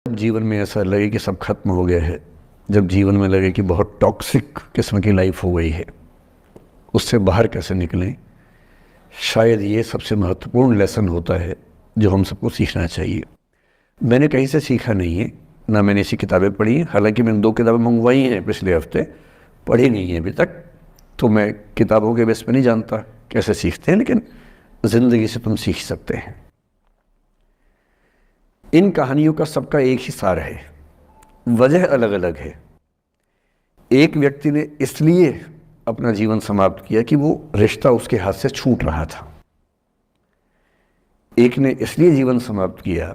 जीवन में ऐसा लगे कि सब खत्म हो गया है, जब जीवन में लगे कि बहुत टॉक्सिक किस्म की लाइफ हो गई है, उससे बाहर कैसे निकलें, शायद ये सबसे महत्वपूर्ण लेसन होता है जो हम सबको सीखना चाहिए। मैंने कहीं से सीखा नहीं है, ना मैंने ऐसी किताबें पढ़ी हैं। हालांकि मैंने 2 किताबें मंगवाई हैं पिछले हफ्ते, पढ़ी नहीं है अभी तक, तो मैं किताबों के बेस पे नहीं जानता कैसे सीखते हैं, लेकिन ज़िंदगी से तुम सीख सकते हैं। इन कहानियों का सबका एक ही सार है, वजह अलग अलग है। एक व्यक्ति ने इसलिए अपना जीवन समाप्त किया कि वो रिश्ता उसके हाथ से छूट रहा था। एक ने इसलिए जीवन समाप्त किया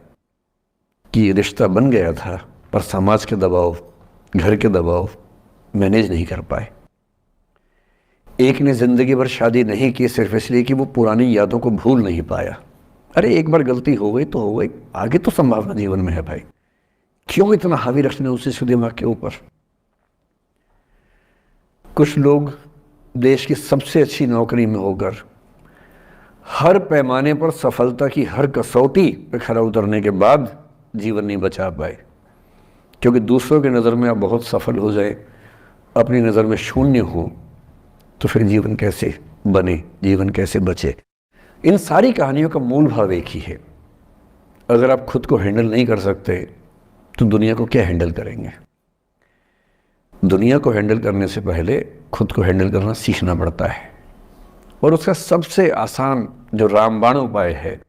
कि रिश्ता बन गया था, पर समाज के दबाव, घर के दबाव मैनेज नहीं कर पाए। एक ने जिंदगी भर शादी नहीं की सिर्फ इसलिए कि वो पुरानी यादों को भूल नहीं पाया। अरे एक बार गलती हो गई तो हो गई, आगे तो संभावना जीवन में है भाई, क्यों इतना हावी रखना उसी दिमाग के ऊपर। कुछ लोग देश की सबसे अच्छी नौकरी में होकर हर पैमाने पर सफलता की हर कसौटी पे खरा उतरने के बाद जीवन नहीं बचा पाए, क्योंकि दूसरों की नज़र में आप बहुत सफल हो जाए, अपनी नज़र में शून्य हो, तो फिर जीवन कैसे बने, जीवन कैसे बचे। इन सारी कहानियों का मूल भाव एक ही है, अगर आप खुद को हैंडल नहीं कर सकते तो दुनिया को क्या हैंडल करेंगे। दुनिया को हैंडल करने से पहले खुद को हैंडल करना सीखना पड़ता है, और उसका सबसे आसान जो रामबाण उपाय है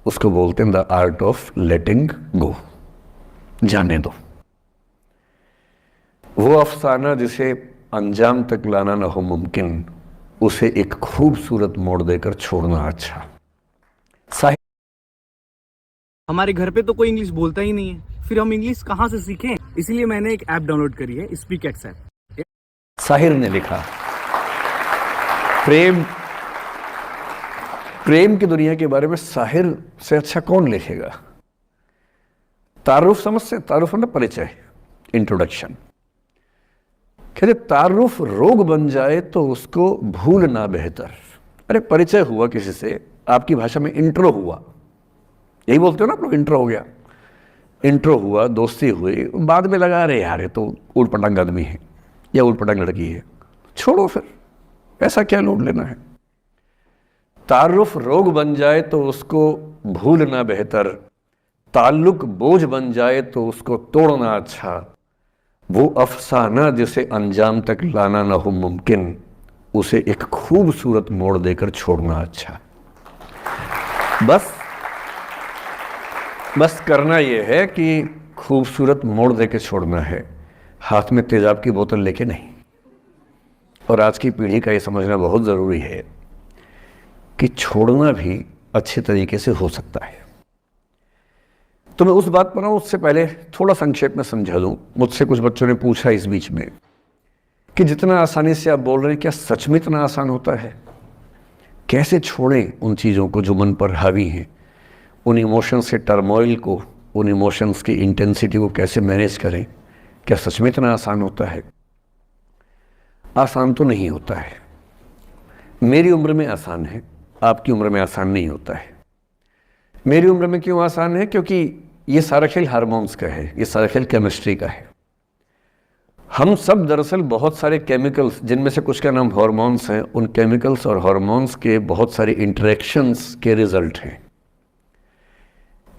उसको बोलते हैं द आर्ट ऑफ लेटिंग गो। जाने दो। वो अफसाना जिसे अंजाम तक लाना न हो मुमकिन, उसे एक खूबसूरत मोड़ देकर छोड़ना अच्छा। हमारे घर पे तो कोई इंग्लिश बोलता ही नहीं है, फिर हम इंग्लिश कहाँ से सीखें। इसीलिए मैंने एक ऐप डाउनलोड करी है, स्पीक एक्स ऐप। साहिर ने लिखा, प्रेम की दुनिया के बारे में साहिर से अच्छा कौन लिखेगा। तारुफ समझते, तारुफ मतलब परिचय, इंट्रोडक्शन। कहते तारुफ रोग बन जाए तो उसको भूलना बेहतर। अरे परिचय हुआ किसी से, आपकी भाषा में इंट्रो हुआ, यही बोलते हो ना आप लोग, इंट्रो हो गया, इंट्रो हुआ, दोस्ती हुई, बाद में लगा रहे यार ये तो ऊट पटांग आदमी है या ऊट पटांग लड़की है, छोड़ो फिर, ऐसा क्या लोड लेना है। तारुफ रोग बन जाए तो उसको भूलना बेहतर, ताल्लुक बोझ बन जाए तो उसको तोड़ना अच्छा। वो अफसाना जिसे अंजाम तक लाना ना हो मुमकिन, उसे एक खूबसूरत मोड़ देकर छोड़ना अच्छा। बस करना यह है कि खूबसूरत मोड़ देकर छोड़ना है, हाथ में तेजाब की बोतल लेके नहीं। और आज की पीढ़ी का ये समझना बहुत ज़रूरी है कि छोड़ना भी अच्छे तरीके से हो सकता है। तो मैं उस बात पर आऊँ उससे पहले थोड़ा संक्षेप में समझा दूँ। मुझसे कुछ बच्चों ने पूछा इस बीच में कि जितना आसानी से आप बोल रहे हैं, क्या सच में इतना आसान होता है? कैसे छोड़ें उन चीज़ों को जो मन पर हावी हैं, उन इमोशंस के टर्मोइल को, उन इमोशंस की इंटेंसिटी को कैसे मैनेज करें? क्या सच में इतना आसान होता है? आसान तो नहीं होता है। मेरी उम्र में आसान है, आपकी उम्र में आसान नहीं होता है। मेरी उम्र में क्यों आसान है? क्योंकि ये सारा खेल हार्मोन्स का है, ये सारा खेल केमिस्ट्री का है। हम सब दरअसल बहुत सारे केमिकल्स, जिनमें से कुछ का नाम हार्मोन्स हैं, उन केमिकल्स और हार्मोन्स के बहुत सारे इंटरेक्शंस के रिजल्ट हैं।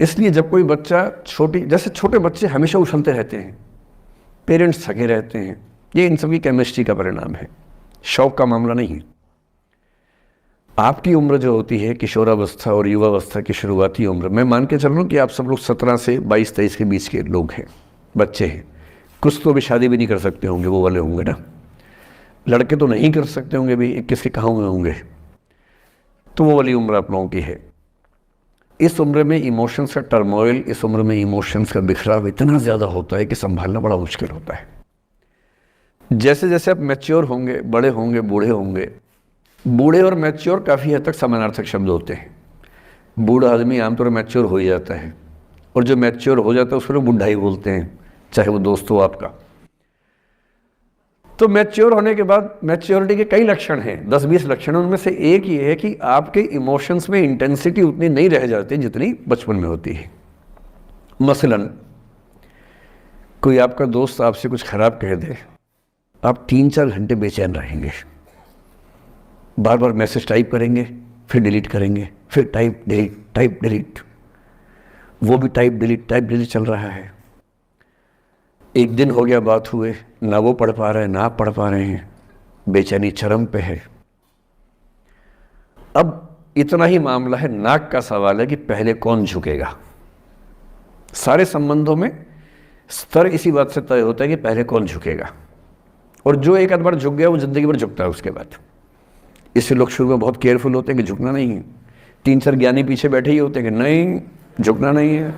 इसलिए जब कोई बच्चा जैसे छोटे बच्चे हमेशा उछलते रहते हैं, पेरेंट्स थके रहते हैं, ये इन सब की केमिस्ट्री का परिणाम है, शौक का मामला नहीं है। आपकी उम्र जो होती है, किशोरावस्था और युवावस्था की शुरुआती उम्र, मैं मान के चल रहा हूँ कि आप सब लोग 17 से 22-23 के बीच के लोग हैं, बच्चे हैं। कुछ तो अभी शादी भी नहीं कर सकते होंगे, वो वाले होंगे ना। लड़के तो नहीं कर सकते होंगे भी, 21 के कहाँ हुए होंगे, तो वो वाली उम्र आप लोगों की है। इस उम्र में इमोशंस का टर्मोइल, इस उम्र में इमोशंस का बिखराव इतना ज़्यादा होता है कि संभालना बड़ा मुश्किल होता है। जैसे जैसे आप मैच्योर होंगे, बड़े होंगे, बूढ़े होंगे, बूढ़े और मैच्योर काफ़ी हद तक समानार्थक शब्द होते हैं। बूढ़ा आदमी आमतौर पर मैच्योर हो ही जाता है, और जो मैच्योर हो जाता है उसको लोग बुढ़ा ही बोलते हैं, चाहे वो दोस्त हो आपका। तो मैच्योर होने के बाद मैच्योरिटी के कई लक्षण हैं, 10-20 लक्षण। उनमें से एक ये है कि आपके इमोशंस में इंटेंसिटी उतनी नहीं रह जाती जितनी बचपन में होती है। मसलन कोई आपका दोस्त आपसे कुछ खराब कह दे, आप 3-4 घंटे बेचैन रहेंगे, बार बार मैसेज टाइप करेंगे, फिर डिलीट करेंगे, फिर टाइप डिलीट, वो भी टाइप डिलीट चल रहा है। एक दिन हो गया बात हुए, ना वो पढ़ पा रहे हैं ना आप पढ़ पा रहे हैं, बेचैनी चरम पे है। अब इतना ही मामला है, नाक का सवाल है कि पहले कौन झुकेगा। सारे संबंधों में स्तर इसी बात से तय होता है कि पहले कौन झुकेगा, और जो एक आध बार झुक गया वो जिंदगी भर झुकता है उसके बाद। इससे लोग शुरू में बहुत केयरफुल होते हैं कि झुकना नहीं है। 3-4 ज्ञानी पीछे बैठे ही होते हैं कि नहीं झुकना नहीं है,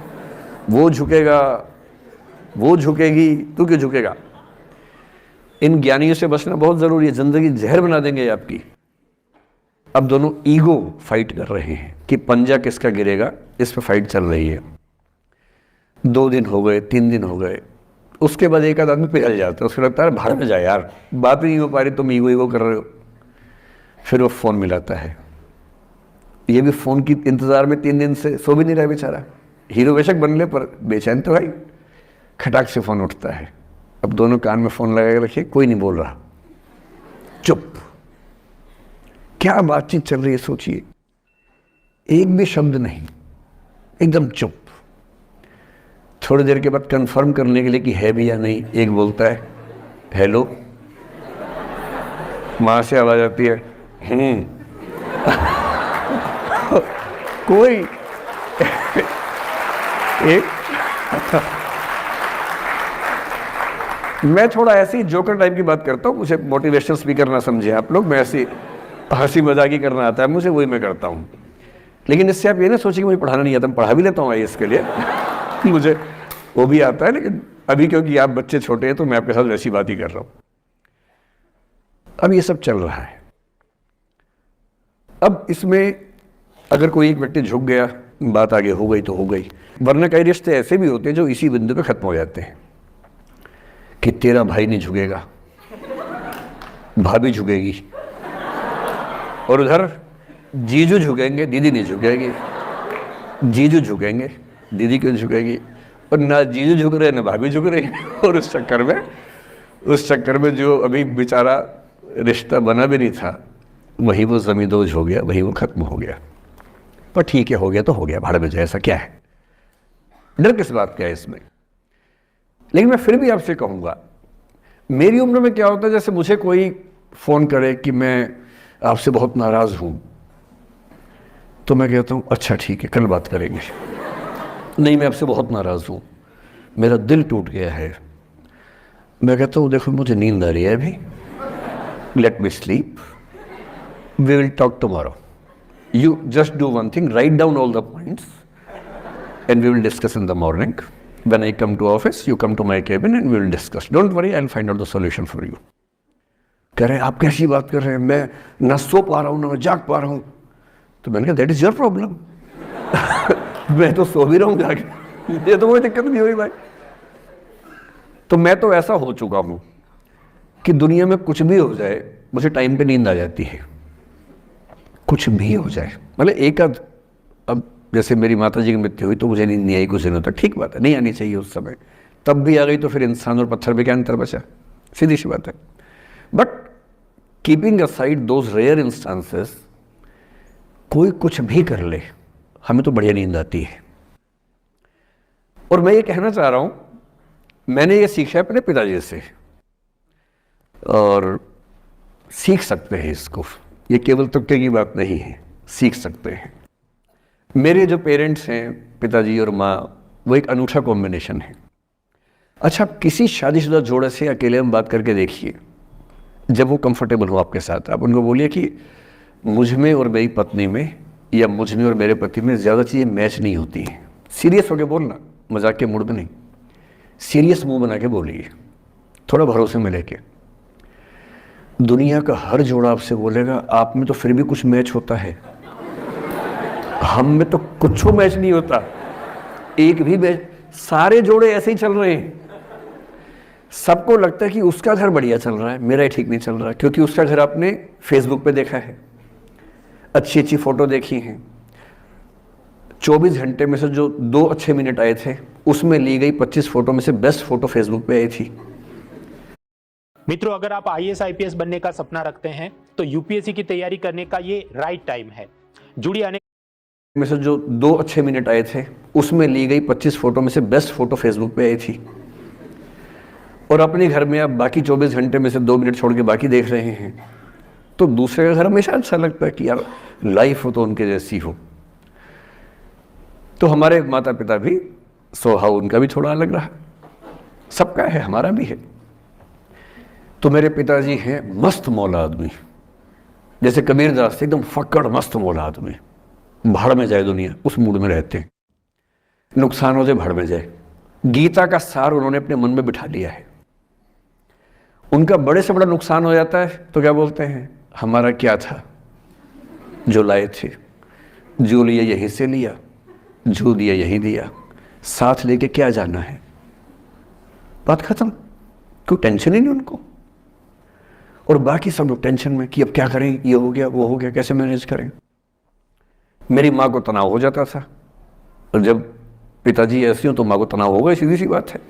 वो झुकेगा, वो झुकेगी, तू क्यों झुकेगा। इन ज्ञानियों से बचना बहुत जरूरी है, जिंदगी जहर बना देंगे आपकी। अब दोनों ईगो फाइट कर रहे हैं कि पंजा किसका गिरेगा, इस पर फाइट चल रही है। 2 दिन हो गए, 3 दिन हो गए, उसके बाद एक आध आदमी पिघल जाता है, उसको लगता है भाड़ में जाए यार, बात ही नहीं हो पा रही, तुम ईगो कर रहे हो। फिर वो फ़ोन मिलाता है, ये भी फ़ोन की इंतज़ार में 3 दिन से सो भी नहीं रहा बेचारा, हीरो बेशक बन ले पर बेचैन तो भाई। खटाक से फ़ोन उठता है, अब दोनों कान में फ़ोन लगा के रखिए, कोई नहीं बोल रहा, चुप। क्या बातचीत चल रही है सोचिए, एक भी शब्द नहीं, एकदम चुप। थोड़ी देर के बाद कंफर्म करने के लिए कि है भी या नहीं, एक बोलता है हेलो, वहां से आवाज आती है कोई एक मैं थोड़ा ऐसी जोकर टाइप की बात करता हूँ, मुझे मोटिवेशनल स्पीकर ना समझे आप लोग, मैं ऐसी हंसी मजाक ही करना आता है मुझे, वही मैं करता हूँ। लेकिन इससे आप ये ना सोचिए कि मुझे पढ़ाना नहीं आता, मैं पढ़ा भी लेता हूँ इसके लिए मुझे वो भी आता है, लेकिन अभी क्योंकि आप बच्चे छोटे हैं तो मैं आपके साथ वैसी बात ही कर रहा हूँ। अब ये सब चल रहा है। अब इसमें अगर कोई एक व्यक्ति झुक गया, बात आगे हो गई तो हो गई, वरना कई रिश्ते ऐसे भी होते हैं जो इसी बिंदु पे खत्म हो जाते हैं कि तेरा भाई नहीं झुकेगा, भाभी झुकेगी, और उधर जीजू झुकेंगे, दीदी नहीं झुकेगी, जीजू झुकेंगे, दीदी क्यों झुकेगी, और ना जीजू झुक रहे ना भाभी झुक रही और उस चक्कर में जो अभी बेचारा रिश्ता बना भी नहीं था, वही वो ज़मींदोज़ हो गया, वही वो ख़त्म हो गया। पर ठीक है, हो गया तो हो गया, भाड़ में जाए, ऐसा क्या है, डर किस बात का है इसमें। लेकिन मैं फिर भी आपसे कहूँगा, मेरी उम्र में क्या होता है, जैसे मुझे कोई फ़ोन करे कि मैं आपसे बहुत नाराज़ हूँ, तो मैं कहता हूँ अच्छा ठीक है, कल बात करेंगे। नहीं, मैं आपसे बहुत नाराज़ हूँ, मेरा दिल टूट गया है। मैं कहता हूँ देखो मुझे नींद आ रही है अभी, let me sleep, we will talk tomorrow, you just do one thing, write down all the points and we will discuss in the morning, when I come to office you come to my cabin and we will discuss, don't worry, I will find out the solution for you. कह रहे हैं आप कैसी बात कर रहे हैं, मैं ना सो पा रहा हूँ ना मैं जाग पा रहा हूँ। तो मैंने कहा दैट इज योर प्रॉब्लम मैं तो सो भी रहूँगा, ये तो कोई दिक्कत नहीं हुई भाई। तो मैं तो ऐसा हो चुका हूँ कि दुनिया में कुछ भी हो जाए मुझे टाइम पे नींद आ जाती है, कुछ भी हो जाए। मतलब एक आध, अब जैसे मेरी माता जी की मृत्यु हुई तो मुझे नींद नहीं आई कुछ दिनों तक, ठीक बात है, नहीं आनी चाहिए उस समय, तब भी आ गई तो फिर इंसान और पत्थर में क्या अंतर बचा, सीधी सी बात है। But keeping aside those rare instances, कोई कुछ भी कर ले हमें तो बढ़िया नींद आती है। और मैं ये कहना चाह रहा हूं, मैंने ये सीखा है अपने पिताजी से, और सीख सकते हैं इसको, ये केवल तुक्के की बात नहीं है, सीख सकते हैं। मेरे जो पेरेंट्स हैं, पिताजी और माँ, वो एक अनूठा कॉम्बिनेशन है। अच्छा, किसी शादीशुदा जोड़े से अकेले में बात करके देखिए, जब वो कंफर्टेबल हो आपके साथ, आप उनको बोलिए कि मुझ में और मेरी पत्नी में, या मुझ में और मेरे पति में ज़्यादा चीज़ें मैच नहीं होती हैं। सीरियस होकर बोलना, मजाक के मूड में नहीं, सीरियस मुंह बना के बोलिए, थोड़ा भरोसे में लेके। दुनिया का हर जोड़ा आपसे बोलेगा आप में तो फिर भी कुछ मैच होता है, हम में तो कुछ मैच नहीं होता, एक भी मैच, सारे जोड़े ऐसे ही चल रहे हैं। सबको लगता है कि उसका घर बढ़िया चल रहा है, मेरा ही ठीक नहीं चल रहा, क्योंकि उसका घर आपने फेसबुक पे देखा है, अच्छी अच्छी फोटो देखी हैं, 24 घंटे में से जो 2 अच्छे मिनट आए थे उसमें ली गई 25 फोटो में से बेस्ट फोटो फेसबुक पे आई थी। मित्रों, अगर आप आईएएस आईपीएस बनने का सपना रखते हैं तो यूपीएससी की तैयारी करने का ये राइट टाइम है। जुड़ी आने में से जो 2 अच्छे मिनट आए थे उसमें ली गई 25 फोटो में से बेस्ट फोटो फेसबुक पे आई थी। और अपने घर में आप बाकी 24 घंटे में से 2 मिनट छोड़ के बाकी देख रहे हैं, तो दूसरे का घर हमेशा अच्छा लगता है कि यार लाइफ हो तो उनके जैसी हो। तो हमारे माता पिता भी स्वभाव उनका भी थोड़ा अलग रहा, सबका है, हमारा भी है। तो मेरे पिताजी हैं मस्त मौला आदमी, जैसे कबीरदास एकदम फक्कड़ मस्त मौला आदमी, भाड़ में जाए दुनिया उस मूड में रहते हैं, नुकसान हो जाए भाड़ में जाए। गीता का सार उन्होंने अपने मन में बिठा लिया है। उनका बड़े से बड़ा नुकसान हो जाता है तो क्या बोलते हैं, हमारा क्या था जो लाए थे, जो लिया यहीं से लिया, जो दिया यहीं दिया, साथ लेके क्या जाना है, बात खत्म। कोई टेंशन ही नहीं उनको। और बाकी सब लोग टेंशन में कि अब क्या करें, ये हो गया वो हो गया, कैसे मैनेज करें। मेरी माँ को तनाव हो जाता था, और जब पिताजी ऐसे हो तो माँ को तनाव होगा, सीधी सी बात है।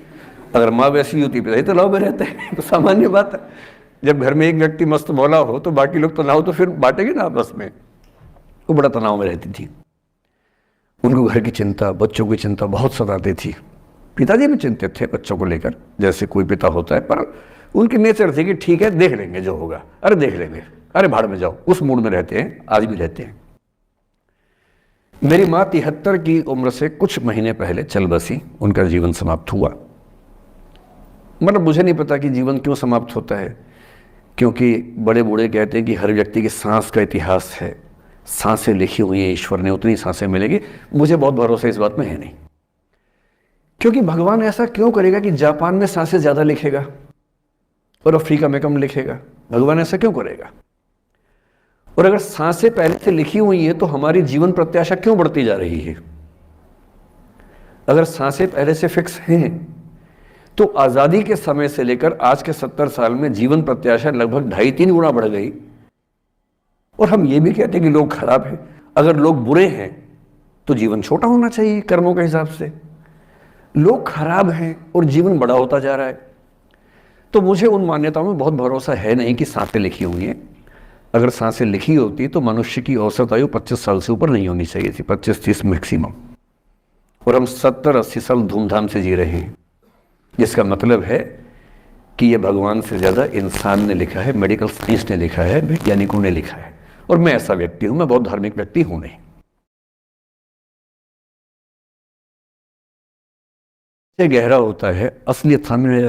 अगर माँ वैसी होती पिताजी तनाव में रहते हैं, तो सामान्य बात है। जब घर में एक व्यक्ति मस्त मौला हो तो बाकी लोग तनाव तो फिर बांटेंगे ना आपस में। वो बड़ा तनाव में रहती थी, उनको घर की चिंता, बच्चों की चिंता बहुत सताती थी। पिताजी भी चिंतित थे बच्चों को लेकर, जैसे कोई पिता होता है, पर उनकी नेचर थी कि ठीक है देख लेंगे जो होगा, अरे देख लेंगे, अरे भाड़ में जाओ, उस मूड में रहते हैं, आज भी रहते हैं। मेरी माँ 73 की उम्र से कुछ महीने पहले चल बसी, उनका जीवन समाप्त हुआ। मतलब मुझे नहीं पता कि जीवन क्यों समाप्त होता है, क्योंकि बड़े बूढ़े कहते हैं कि हर व्यक्ति की सांस का इतिहास है, सांसें लिखी हुई हैं ईश्वर ने, उतनी सांसें मिलेगी। मुझे बहुत भरोसा इस बात में है नहीं, क्योंकि भगवान ऐसा क्यों करेगा कि जापान में सांसें ज्यादा लिखेगा और अफ्रीका में कम लिखेगा? भगवान ऐसा क्यों करेगा? और अगर सांसें पहले से लिखी हुई हैं तो हमारी जीवन प्रत्याशा क्यों बढ़ती जा रही है? अगर सांसें पहले से फिक्स हैं तो आजादी के समय से लेकर आज के 70 साल में जीवन प्रत्याशा लगभग 2.5-3 गुना बढ़ गई। और हम ये भी कहते हैं कि लोग खराब हैं। अगर लोग बुरे हैं तो जीवन छोटा होना चाहिए कर्मों के हिसाब से। लोग खराब हैं और जीवन बड़ा होता जा रहा है। तो मुझे उन मान्यताओं में बहुत भरोसा है नहीं कि सांसें लिखी हुई हैं। अगर सांसें लिखी होती तो मनुष्य की औसत आयु 25 साल से ऊपर नहीं होनी चाहिए थी, 25-30 मैक्सिमम। और हम 70-80 साल धूमधाम से जी रहे हैं, जिसका मतलब है कि यह भगवान से ज़्यादा इंसान ने लिखा है, मेडिकल साइंस ने लिखा है, वैज्ञानिकों ने लिखा है। और मैं ऐसा व्यक्ति हूं, मैं बहुत धार्मिक व्यक्ति हूं नहीं। गहरा होता है, असलियत सामने